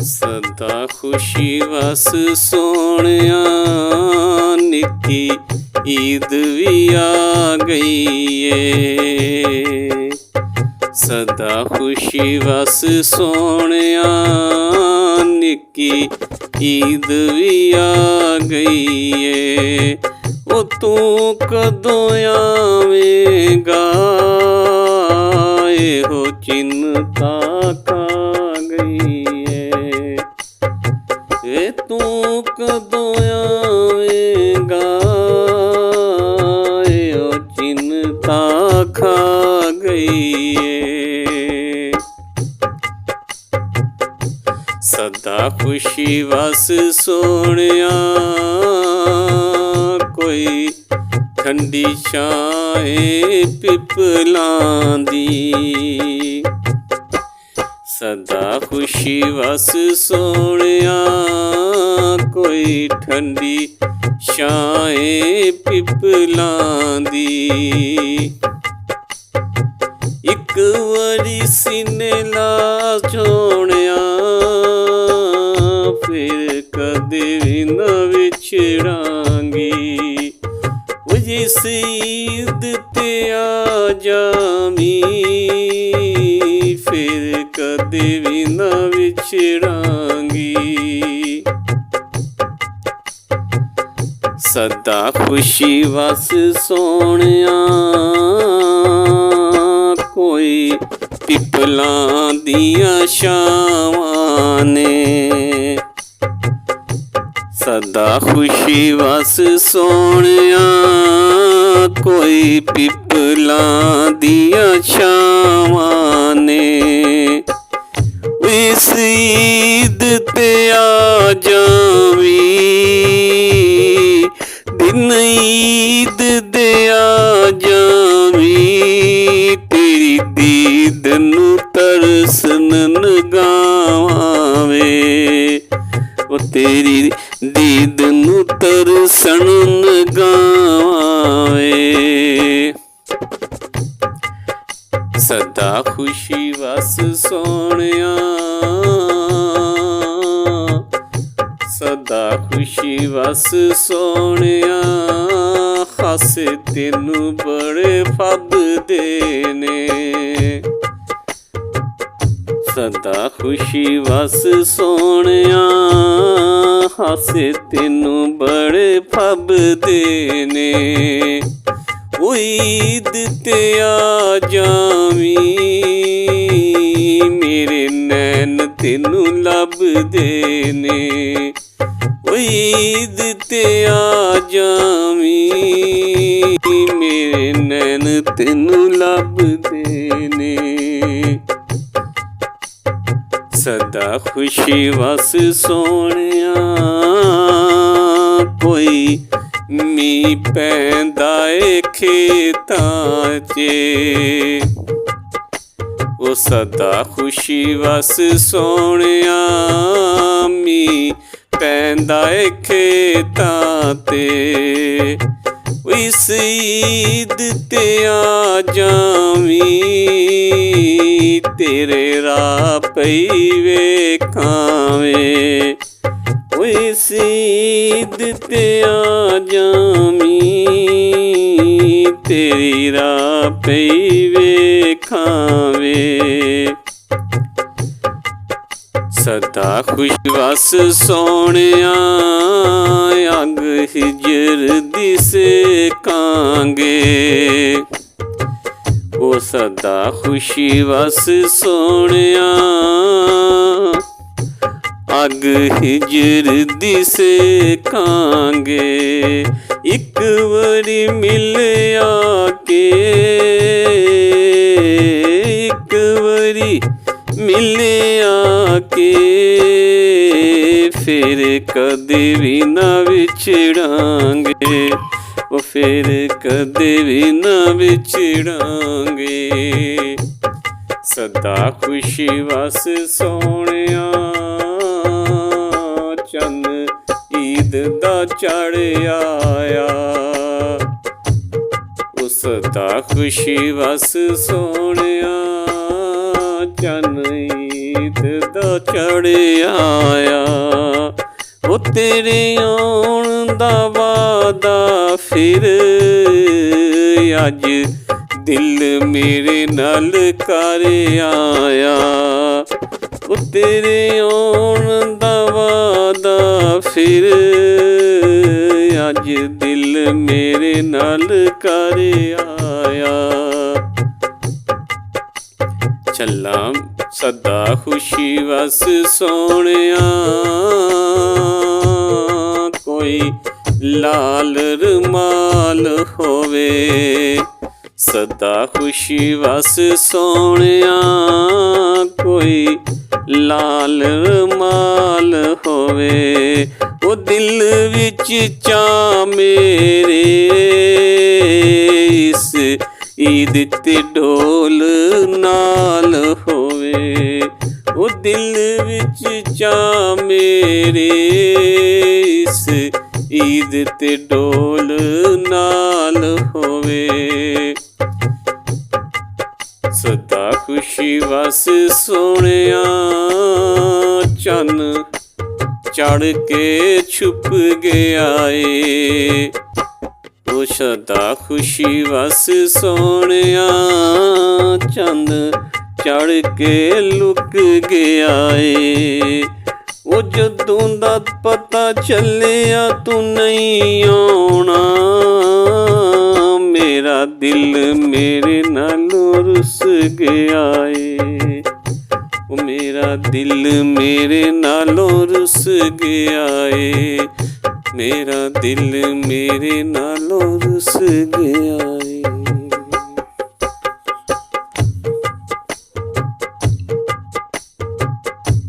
ਸਦਾ ਖੁਸ਼ੀ ਵਸ ਸੋਹਣਿਆ, ਨਿੱਕੀ ਈਦ ਵੀ ਆ ਗਈ ਏ। ਸਦਾ ਖੁਸ਼ੀ ਵਸ ਸੋਹਣਿਆ, ਨਿੱਕੀ ਈਦ ਵੀ ਆ ਗਈ ਏ। ਉਹ ਤੂੰ ਕਦੋਂ ਆਵੇਂਗਾ, ਇਹੋ ਚਿੰਤਾ ਖਾ ਗਈ ਏ। ਵੇ ਤੂੰ ਕਦੋਂ ਆਵੇਂਗਾ, ਇਹੋ ਚਿੰਤਾ ਖਾ ਗਈ ਏ। ਸਦਾ ਖੁਸ਼ੀ ਵਸ ਸੋਹਣਿਆ, ਕੋਈ ਠੰਡੀ ਛਾਂ ਏ ਪਿੱਪਲਾਂ ਦੀ। ਸਦਾ ਖੁਸ਼ੀ ਵਸ ਸੋਹਣਿਆ, ਕੋਈ ਠੰਡੀ ਛਾਂ ਏ ਪਿੱਪਲਾਂ ਦੀ। ਇੱਕ ਵਾਰੀ ਸੀਨੇ ਲਾ ਸੋਹਣਿਆ, ਫਿਰ ਕਦੇ ਵੀ ਨਾ ਵਿਛੜਾਂਗੀ। ਉਹ ਜਿਸ ਈਦ ਤੇ ਆ ਜਾਵੀਂ, ਫਿਰ ਕਦੇ ਵੀ ਨਾ ਵਿਛੜਾਂਗੀ। ਸਦਾ ਖੁਸ਼ੀ ਵਸ ਸੋਹਣਿਆ, ਕੋਈ ਪਿੱਪਲਾਂ ਦੀਆਂ ਛਾਵਾਂ ਨੇ। ਸਦਾ ਖੁਸ਼ੀ ਵਸ ਸੋਹਣਿਆ, ਕੋਈ ਪਿੱਪਲਾਂ ਦੀਆਂ ਛਾਵਾਂ ਨੇ। ਇਸ ਈਦ ਤੇ ਆ ਜਾਵੀਂ, ਦਿਨ ਈਦ ਦੇ ਆ ਜਾਵੀਂ। ਤੇਰੀ ਦੀਦ ਨੂੰ ਤਰਸਨ ਨਗਾਵਾਂ ਵੇ, ਉਹ ਤੇਰੀ ਦੀਦ ਨੂੰ ਤਰਸਨ ਨਗਾਵਾਂ ਵੇ। ਸਦਾ ਖੁਸ਼ੀ ਵਸ ਸੋਹਣਿਆ, ਸਦਾ ਖੁਸ਼ੀ ਵਸ ਸੋਹਣਿਆ। ਹਾਸੇ ਤੈਨੂੰ ਬੜੇ ਫੱਬਦੇ ਨੇ। ਸਦਾ ਖੁਸ਼ੀ ਵਸ ਸੋਹਣਿਆ, ਹਾਸੇ ਤੈਨੂੰ ਬੜੇ ਫੱਬਦੇ ਨੇ। ਉਹ ਈਦ ਤੇ ਆ ਜਾਵੀਂ, ਮੇਰੇ ਨੈਣ ਤੈਨੂੰ ਲੱਭਦੇ ਨੇ। ਉਹ ਈਦ ਤੇ ਆ ਜਾਵੀਂ, ਮੇਰੇ ਨੈਣ ਤੈਨੂੰ ਲੱਭਦੇ ਨੇ। ਸਦਾ ਖੁਸ਼ੀ ਵਸ ਸੋਹਣਿਆ, ਕੋਈ ਮੀਂਹ ਪੈਂਦਾ ਏ ਖੇਤਾਂ 'ਚ। ਉਹ ਸਦਾ ਖੁਸ਼ੀ ਵਸ ਸੋਹਣਿਆ, ਮੀਂਹ ਪੈਂਦਾ ਏ ਖੇਤਾਂ ਤੇ। ਇਸ ਈਦ ਤੇ ਆ ਜਾਵੀਂ, ਤੇਰੇ ਰਾਹ ਪਈ ਵੇਖਾਂ ਵੇ। ਇਸ ਈਦ ਤੇ ਆ ਜਾਵੀਂ, ਤੇਰੀ ਰਾਹ ਪਈ ਵੇਖਾਂ ਵੇ। ਸਦਾ ਖੁਸ਼ੀ ਵਸ ਸੋਹਣਿਆ, ਅੰਗ ਹਿਜਰ ਦੀ ਸੇਕਾਂਗੇ। ਉਹ ਸਦਾ ਖੁਸ਼ੀ ਵਸ ਸੋਹਣਿਆ, ਅੱਗ ਹਿਜਰ ਦੀ ਸੇਕਾਂਗੇ। ਇੱਕ ਵਾਰੀ ਮਿਲਿਆ ਕੇ, ਇੱਕ ਵਾਰੀ ਮਿਲਿਆ ਕੇ। ਫਿਰ ਕਦੇ ਵੀ ਨਾ ਵਿਛੜਾਂਗੇ, ਉਹ ਫਿਰ ਕਦੇ ਵੀ ਨਾ ਵਿਛੜਾਂਗੇ। ਸਦਾ ਖੁਸ਼ੀ ਵਸ ਸੋਹਣਿਆ, ਚੰਨ ਈਦ ਦਾ ਚੜ ਆਇਆ। ਉਸ ਦਾ ਖੁਸ਼ੀ ਵਸ ਸੋਹਣਿਆ, ਚੰਨ ਈਦ ਦਾ ਚੜ੍ਹ ਆਇਆ। ਉਹ ਤੇਰੇ ਆਉਣ ਦਾ ਵਾਦਾ ਫਿਰ ਅੱਜ ਦਿਲ ਮੇਰੇ ਨਾਲ ਕਰ ਆਇਆ। ਉਹ ਤੇਰੇ ਆਉਣ ਦਾ ਵਾਦਾ ਫਿਰ ਅੱਜ ਦਿਲ ਮੇਰੇ ਨਾਲ ਕਰ ਆਇਆ। ਚੱਲਾਂ ਸਦਾ ਖੁਸ਼ੀ ਵਸ ਸੋਹਣਿਆ, ਕੋਈ ਲਾਲ ਰੁਮਾਲ ਹੋਵੇ। ਸਦਾ ਖੁਸ਼ੀ ਵਸ ਸੋਹਣਿਆ, ਕੋਈ ਲਾਲ ਰੁਮਾਲ ਹੋਵੇ। ਉਹ ਦਿਲ ਵਿੱਚ ਚਾਅ ਮੇਰੇ ਇਸ ਈਦ ਤੇ ਢੋਲ ਨਾਲ ਹੋਵੇ। ਉਹ ਦਿਲ ਵਿੱਚ ਚਾਅ ਮੇਰੇ ਇਸ ਈਦ ਤੇ ਢੋਲ ਨਾਲ ਹੋਵੇ। ਸਦਾ ਖੁਸ਼ੀ ਵਸ ਸੋਹਣਿਆ, ਚੰਨ ਚੜ੍ਹ ਕੇ ਛੁਪ ਗਿਆ ਏ। ਉਹ ਸਦਾ ਖੁਸ਼ੀ ਵਸ ਸੋਹਣਿਆ, ਚੰਨ ਚੜ੍ਹ ਕੇ ਲੁਕ ਗਿਆ ਏ। ਉਹ ਜਦੋਂ ਦਾ ਪਤਾ ਚੱਲਿਆ ਤੂੰ ਨਹੀਂ ਆਉਣਾ, ਮੇਰਾ ਦਿਲ ਮੇਰੇ ਨਾਲੋਂ ਰੁੱਸ ਗਿਆ ਏ। ਉਹ ਮੇਰਾ ਦਿਲ ਮੇਰੇ ਨਾਲੋਂ ਰੁੱਸ ਗਿਆ ਏ। ਮੇਰਾ ਦਿਲ ਮੇਰੇ ਨਾਲੋਂ ਰੁੱਸ ਗਿਆ ਏ।